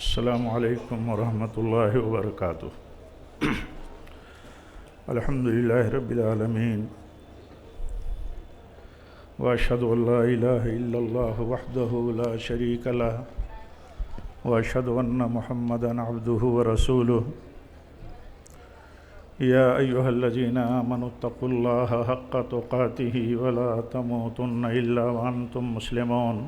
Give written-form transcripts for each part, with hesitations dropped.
السلام علیکم ورحمۃ اللہ وبرکاتہ۔ الحمد للہ رب العالمین، واشہد ان لا الہ الا اللہ وحدہ لا شریک لہ، واشہد ان محمدا عبدہ ورسولہ۔ یا ایہا الذین آمنوا اتقوا اللہ حق تقاتہ ولا تموتن الا وانتم مسلمون۔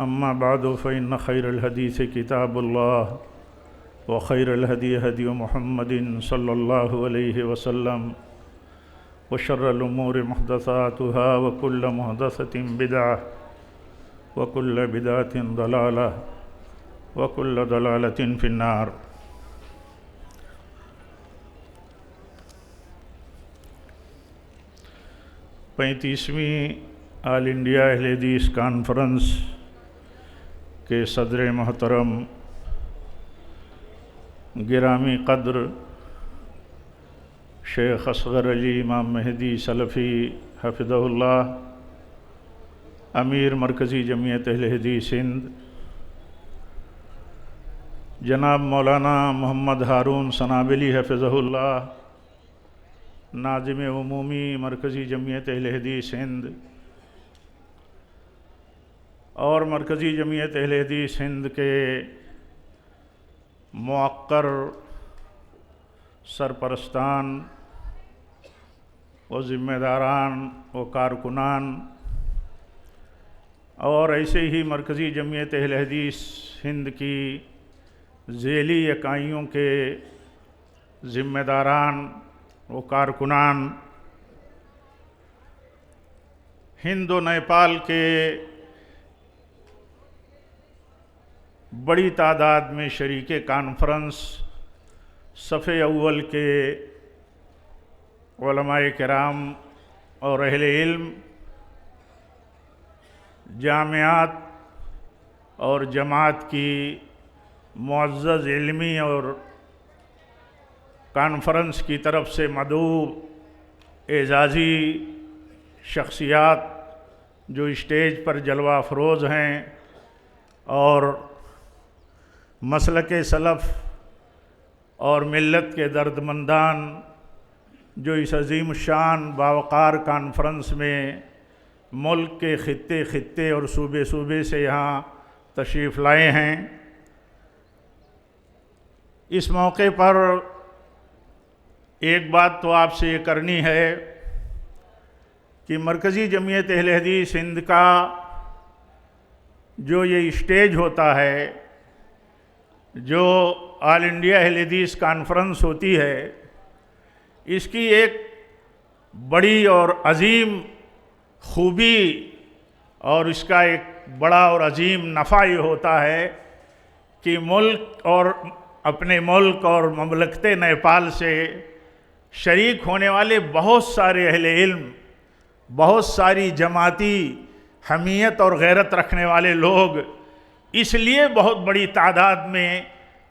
اما بعد فإن خیر الحدیث کتاب اللہ، وخیر الہدی ہدی محمد صلی اللہ علیہ وسلم، وشر الامور محدثاتها وکل محدثۃ بدعہ وکل بدعۃ ضلالہ وکل ضلالۃ فی النار۔ پینتیسویں آل انڈیا اہل حدیث کانفرنس کے صدر محترم گرامی قدر شیخ اصغر علی امام مہدی سلفی حفظہ اللہ، امیر مرکزی جمعیت اہل حدیث ہند، جناب مولانا محمد ہارون سنابلی حفظہ اللہ، ناظم عمومی مرکزی جمعیت اہل حدیث ہند اور مرکزی جمعیت اہل حدیث ہند کے موقر سرپرستان و ذمہ داران و کارکنان، اور ایسے ہی مرکزی جمعیت اہل حدیث ہند کی ذیلی اکائیوں کے ذمہ داران و کارکنان، ہند و نیپال کے بڑی تعداد میں شریک کانفرنس، صف اول کے علماء کرام اور اہل علم، جامعات اور جماعت کی معزز علمی اور کانفرنس کی طرف سے مدعو اعزازی شخصیات جو اسٹیج پر جلوہ افروز ہیں، اور مسلک سلف اور ملت کے دردمندان جو اس عظیم الشان باوقار کانفرنس میں ملک کے خطے خطے اور صوبے صوبے سے یہاں تشریف لائے ہیں۔ اس موقع پر ایک بات تو آپ سے یہ کرنی ہے کہ مرکزی جمعیت اہل حدیث ہند کا جو یہ اسٹیج ہوتا ہے، جو آل انڈیا اہل حدیث کانفرنس ہوتی ہے، اس کی ایک بڑی اور عظیم خوبی اور اس کا ایک بڑا اور عظیم نفع یہ ہوتا ہے کہ ملک اور اپنے ملک اور مملکت نیپال سے شریک ہونے والے بہت سارے اہل علم، بہت ساری جماعتی حمیت اور غیرت رکھنے والے لوگ اس لیے بہت بڑی تعداد میں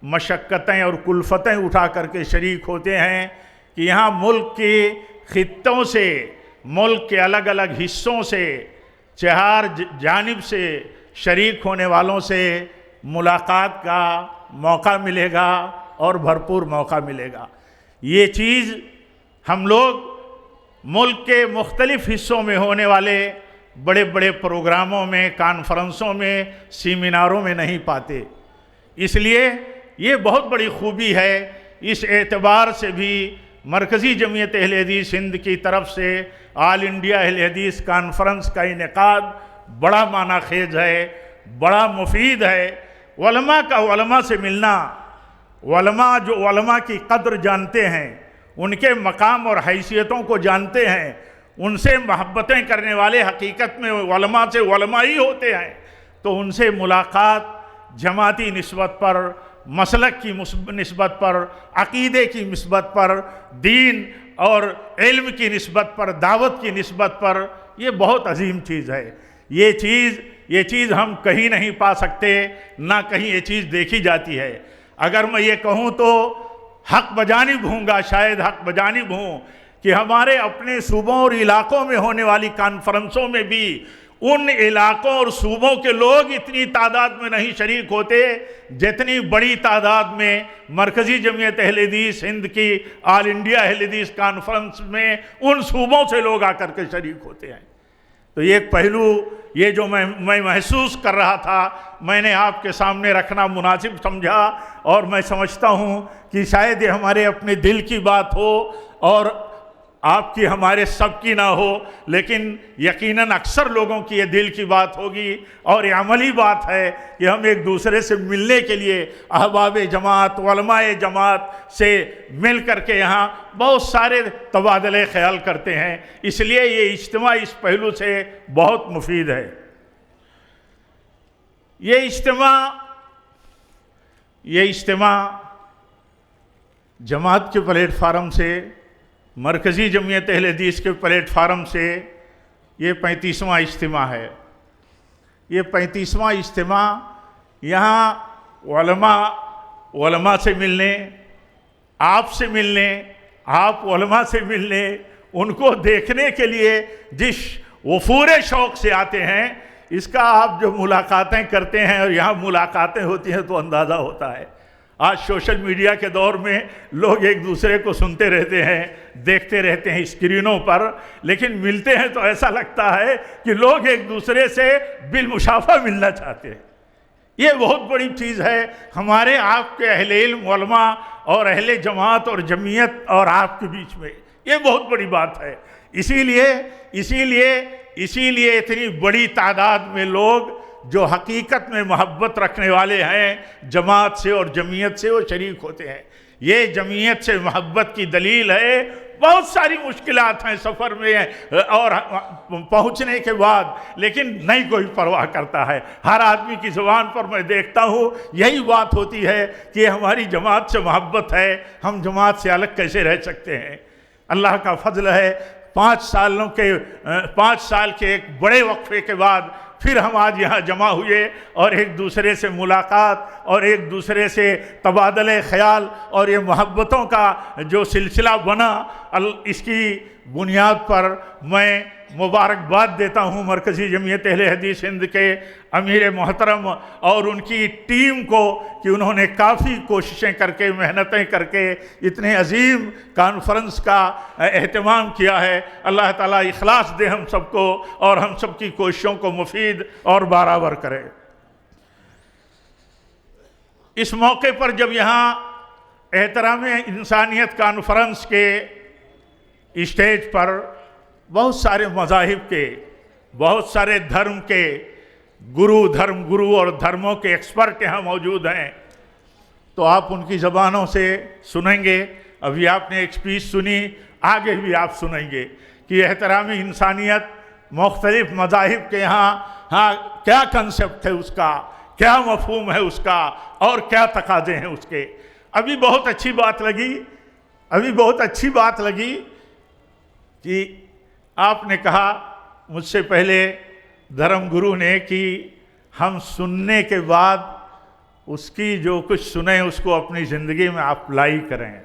مشقتیں اور کلفتیں اٹھا کر کے شریک ہوتے ہیں کہ یہاں ملک کے خطوں سے، ملک کے الگ الگ حصوں سے، چہار جانب سے شریک ہونے والوں سے ملاقات کا موقع ملے گا اور بھرپور موقع ملے گا۔ یہ چیز ہم لوگ ملک کے مختلف حصوں میں ہونے والے بڑے بڑے پروگراموں میں، کانفرنسوں میں، سیمیناروں میں نہیں پاتے۔ اس لیے یہ بہت بڑی خوبی ہے۔ اس اعتبار سے بھی مرکزی جمعیت اہل حدیث ہند کی طرف سے آل انڈیا اہل حدیث کانفرنس کا انعقاد بڑا معنی خیز ہے، بڑا مفید ہے۔ علماء کا علماء سے ملنا، علماء جو علماء کی قدر جانتے ہیں، ان کے مقام اور حیثیتوں کو جانتے ہیں، ان سے محبتیں کرنے والے حقیقت میں علماء سے علماء ہی ہوتے ہیں، تو ان سے ملاقات جماعتی نسبت پر، مسلک کی نسبت پر، عقیدے کی نسبت پر، دین اور علم کی نسبت پر، دعوت کی نسبت پر، یہ بہت عظیم چیز ہے۔ یہ چیز ہم کہیں نہیں پا سکتے، نہ کہیں یہ چیز دیکھی جاتی ہے۔ اگر میں یہ کہوں تو حق بجانب ہوں گا، شاید حق بجانب ہوں کہ ہمارے اپنے صوبوں اور علاقوں میں ہونے والی کانفرنسوں میں بھی ان علاقوں اور صوبوں کے لوگ اتنی تعداد میں نہیں شریک ہوتے جتنی بڑی تعداد میں مرکزی جمعیت اہل حدیث ہند کی آل انڈیا اہل حدیث کانفرنس میں ان صوبوں سے لوگ آ کر کے شریک ہوتے ہیں۔ تو یہ ایک پہلو یہ جو میں محسوس کر رہا تھا، میں نے آپ کے سامنے رکھنا مناسب سمجھا، اور میں سمجھتا ہوں کہ شاید یہ ہمارے اپنے دل کی بات ہو اور آپ کی ہمارے سب کی نہ ہو، لیکن یقیناً اکثر لوگوں کی یہ دل کی بات ہوگی، اور یہ عملی بات ہے کہ ہم ایک دوسرے سے ملنے کے لیے احباب جماعت، علماء جماعت سے مل کر کے یہاں بہت سارے تبادلے خیال کرتے ہیں۔ اس لیے یہ اجتماع اس پہلو سے بہت مفید ہے۔ یہ اجتماع جماعت کے پلیٹ فارم سے، مرکزی جمعیت اہل حدیث کے پلیٹ فارم سے یہ 35واں اجتماع ہے۔ یہ 35واں اجتماع یہاں علماء سے ملنے، آپ سے ملنے، آپ علماء سے ملنے، ان کو دیکھنے کے لیے جس وفور شوق سے آتے ہیں، اس کا آپ جو ملاقاتیں کرتے ہیں اور یہاں ملاقاتیں ہوتی ہیں تو اندازہ ہوتا ہے۔ آج سوشل میڈیا کے دور میں لوگ ایک دوسرے کو سنتے رہتے ہیں، دیکھتے رہتے ہیں اسکرینوں پر، لیکن ملتے ہیں تو ایسا لگتا ہے کہ لوگ ایک دوسرے سے بالمشافہ ملنا چاہتے ہیں۔ یہ بہت بڑی چیز ہے ہمارے آپ کے اہل علم علماء اور اہل جماعت اور جمعیت اور آپ کے بیچ میں، یہ بہت بڑی بات ہے۔ اسی لیے اتنی بڑی تعداد میں لوگ جو حقیقت میں محبت رکھنے والے ہیں جماعت سے اور جمعیت سے، وہ شریک ہوتے ہیں۔ یہ جمعیت سے محبت کی دلیل ہے۔ بہت ساری مشکلات ہیں سفر میں اور پہنچنے کے بعد، لیکن نہیں کوئی پرواہ کرتا ہے۔ ہر آدمی کی زبان پر میں دیکھتا ہوں یہی بات ہوتی ہے کہ ہماری جماعت سے محبت ہے، ہم جماعت سے الگ کیسے رہ سکتے ہیں۔ اللہ کا فضل ہے، 5 سال کے ایک بڑے وقفے کے بعد پھر ہم آج یہاں جمع ہوئے، اور ایک دوسرے سے ملاقات اور ایک دوسرے سے تبادلے خیال اور یہ محبتوں کا جو سلسلہ بنا، اس کی بنیاد پر میں مبارکباد دیتا ہوں مرکزی جمعیت اہل حدیث ہند کے امیر محترم اور ان کی ٹیم کو کہ انہوں نے کافی کوششیں کر کے، محنتیں کر کے اتنے عظیم کانفرنس کا اہتمام کیا ہے۔ اللہ تعالیٰ اخلاص دے ہم سب کو اور ہم سب کی کوششوں کو مفید اور برابر کرے۔ اس موقع پر جب یہاں احترام انسانیت کانفرنس کے اسٹیج پر بہت سارے مذاہب کے، بہت سارے دھرم کے گرو اور دھرموں کے ایکسپرٹ یہاں موجود ہیں، تو آپ ان کی زبانوں سے سنیں گے۔ ابھی آپ نے ایک اسپیچ سنی، آگے بھی آپ سنیں گے کہ احترام انسانیت مختلف مذاہب کے یہاں کیا کنسپٹ ہے، اس کا کیا مفہوم ہے، اس کا اور کیا تقاضے ہیں اس کے۔ ابھی بہت اچھی بات لگی کہ آپ نے کہا مجھ سے پہلے دھرم گرو نے کہ ہم سننے کے بعد اس کی جو کچھ سنیں اس کو اپنی زندگی میں اپلائی کریں۔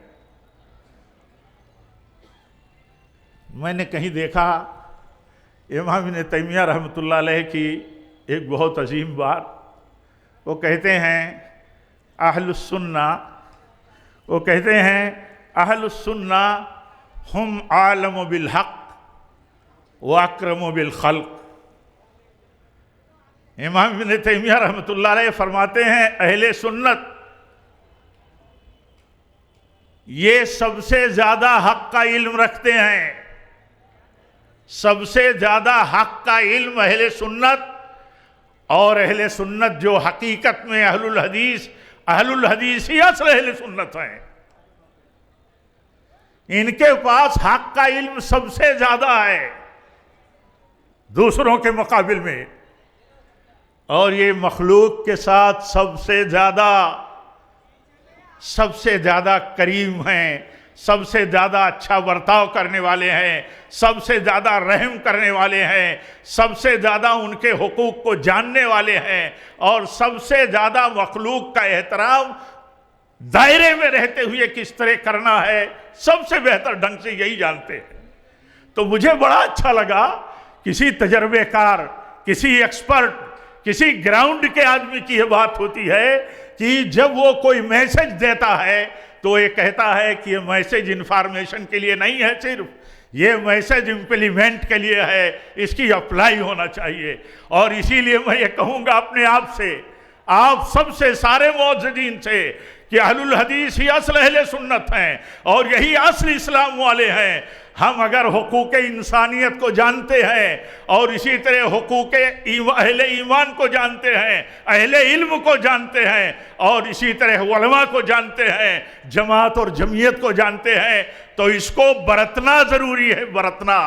میں نے کہیں دیکھا امام ابن تیمیہ رحمۃ اللہ علیہ کی ایک بہت عظیم بات، وہ کہتے ہیں اہل السنہ ہم عالم بالحق واکرم بالخلق۔ امام ابن تیمیہ رحمۃ اللہ علیہ فرماتے ہیں اہل سنت یہ سب سے زیادہ حق کا علم رکھتے ہیں، سب سے زیادہ حق کا علم اہل سنت، اور اہل سنت جو حقیقت میں اہل الحدیث ہی اصل اہل سنت ہیں، ان کے پاس حق کا علم سب سے زیادہ ہے دوسروں کے مقابل میں، اور یہ مخلوق کے ساتھ سب سے زیادہ کریم ہیں، سب سے زیادہ اچھا برتاؤ کرنے والے ہیں، سب سے زیادہ رحم کرنے والے ہیں، سب سے زیادہ ان کے حقوق کو جاننے والے ہیں، اور سب سے زیادہ مخلوق کا احترام دائرے میں رہتے ہوئے کس طرح کرنا ہے سب سے بہتر ڈھنگ سے یہی جانتے ہیں۔ تو مجھے بڑا اچھا لگا کسی تجربے کار کسی ایکسپرٹ، کسی گراؤنڈ کے آدمی کی یہ بات ہوتی ہے کہ جب وہ کوئی میسج دیتا ہے تو یہ کہتا ہے کہ یہ میسج انفارمیشن کے لیے نہیں ہے، صرف یہ میسج امپلیمنٹ کے لیے ہے، اس کی اپلائی ہونا چاہیے۔ اور اسی لیے میں یہ کہوں گا اپنے آپ سے، آپ سب سے، سارے معززین سے، کہ اہل الحدیث ہی اصل اہل سنت ہیں اور یہی اصل اسلام والے ہیں۔ ہم اگر حقوق انسانیت کو جانتے ہیں اور اسی طرح حقوق اہل ایمان کو جانتے ہیں، اہل علم کو جانتے ہیں اور اسی طرح علماء کو جانتے ہیں، جماعت اور جمعیت کو جانتے ہیں، تو اس کو برتنا ضروری ہے، برتنا۔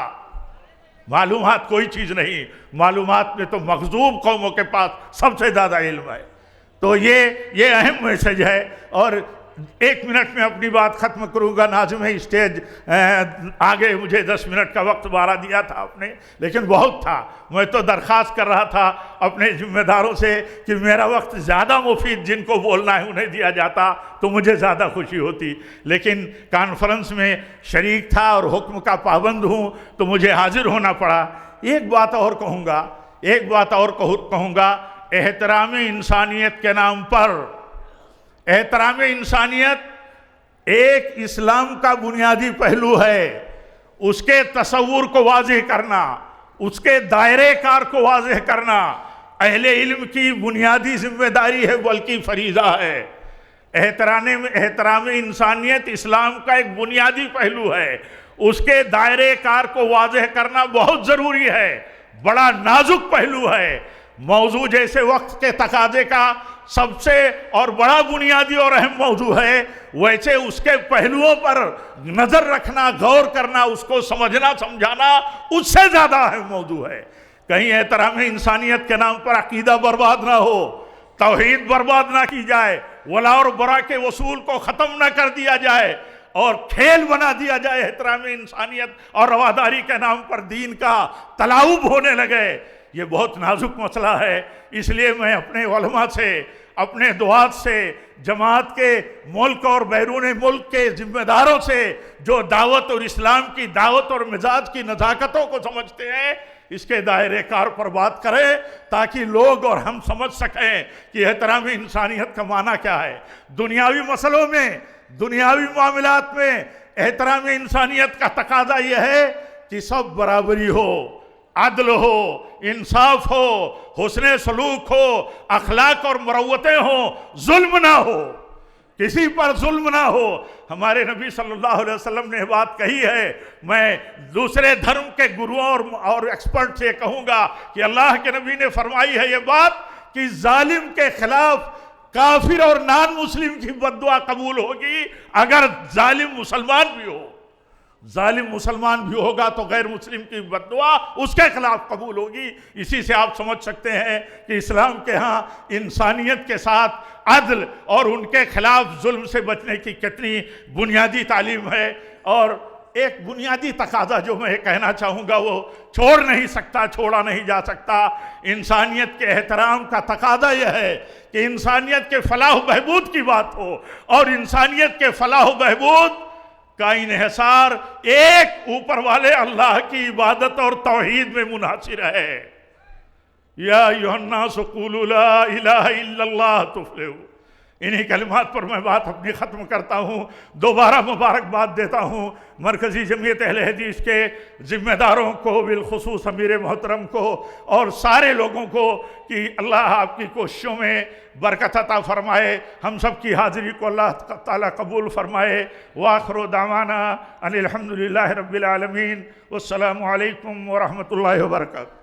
معلومات کوئی چیز نہیں، معلومات میں تو مغضوب قوموں کے پاس سب سے زیادہ علم ہے۔ تو یہ اہم میسج ہے۔ اور 1 منٹ میں اپنی بات ختم کروں گا۔ ناظم اسٹیج آگے مجھے 10 منٹ کا وقت بارہ دیا تھا آپ نے، لیکن بہت تھا۔ میں تو درخواست کر رہا تھا اپنے ذمہ داروں سے کہ میرا وقت زیادہ مفید جن کو بولنا ہے انہیں دیا جاتا تو مجھے زیادہ خوشی ہوتی، لیکن کانفرنس میں شریک تھا اور حکم کا پابند ہوں تو مجھے حاضر ہونا پڑا۔ ایک بات اور کہوں گا، احترام انسانیت کے نام پر، احترام انسانیت ایک اسلام کا بنیادی پہلو ہے۔ اس کے تصور کو واضح کرنا، اس کے دائرے کار کو واضح کرنا اہل علم کی بنیادی ذمہ داری ہے، بلکہ فریضہ ہے۔ احترام انسانیت اسلام کا ایک بنیادی پہلو ہے، اس کے دائرے کار کو واضح کرنا بہت ضروری ہے، بڑا نازک پہلو ہے۔ موضوع جیسے وقت کے تقاضے کا سب سے اور بڑا بنیادی اور اہم موضوع ہے، ویسے اس کے پہلوؤں پر نظر رکھنا، غور کرنا، اس کو سمجھنا سمجھانا اس سے زیادہ اہم موضوع ہے۔ کہیں احترام انسانیت کے نام پر عقیدہ برباد نہ ہو، توحید برباد نہ کی جائے، ولا اور برا کے اصول کو ختم نہ کر دیا جائے اور کھیل بنا دیا جائے، احترام انسانیت اور رواداری کے نام پر دین کا تلاعب ہونے لگے۔ یہ بہت نازک مسئلہ ہے، اس لیے میں اپنے علماء سے، اپنے دعات سے، جماعت کے ملک اور بیرون ملک کے ذمہ داروں سے جو دعوت اور اسلام کی دعوت اور مزاج کی نزاکتوں کو سمجھتے ہیں، اس کے دائرے کار پر بات کریں تاکہ لوگ اور ہم سمجھ سکیں کہ احترام انسانیت کا معنی کیا ہے۔ دنیاوی مسئلوں میں، دنیاوی معاملات میں احترام انسانیت کا تقاضا یہ ہے کہ سب برابری ہو، عدل ہو، انصاف ہو، حسن سلوک ہو، اخلاق اور مروتیں ہوں، ظلم نہ ہو، کسی پر ظلم نہ ہو۔ ہمارے نبی صلی اللہ علیہ وسلم نے بات کہی ہے، میں دوسرے دھرم کے گروؤں اور ایکسپرٹ سے کہوں گا کہ اللہ کے نبی نے فرمائی ہے یہ بات کہ ظالم کے خلاف کافر اور نان مسلم کی بد دعا قبول ہوگی اگر ظالم مسلمان بھی ہو۔ ظالم مسلمان بھی ہوگا تو غیر مسلم کی بد دعا اس کے خلاف قبول ہوگی۔ اسی سے آپ سمجھ سکتے ہیں کہ اسلام کے ہاں انسانیت کے ساتھ عدل اور ان کے خلاف ظلم سے بچنے کی کتنی بنیادی تعلیم ہے۔ اور ایک بنیادی تقاضا جو میں کہنا چاہوں گا وہ چھوڑا نہیں جا سکتا، انسانیت کے احترام کا تقاضا یہ ہے کہ انسانیت کے فلاح و بہبود کی بات ہو، اور انسانیت کے فلاح و بہبود کا انحصار ایک اوپر والے اللہ کی عبادت اور توحید میں منحصر ہے۔ یا ایھا الناس قولوا لا الہ الا اللہ تفلحوا۔ انہی کلمات پر میں بات اپنی ختم کرتا ہوں۔ دوبارہ مبارکباد دیتا ہوں مرکزی جمعیت اہل حدیث کے ذمہ داروں کو، بالخصوص امیر محترم کو اور سارے لوگوں کو کہ اللہ آپ کی کوششوں میں برکت عطا فرمائے، ہم سب کی حاضری کو اللہ تعالیٰ قبول فرمائے۔ وآخر دعوانا ان الحمدللہ رب العالمین، والسلام علیکم ورحمۃ اللہ وبرکاتہ۔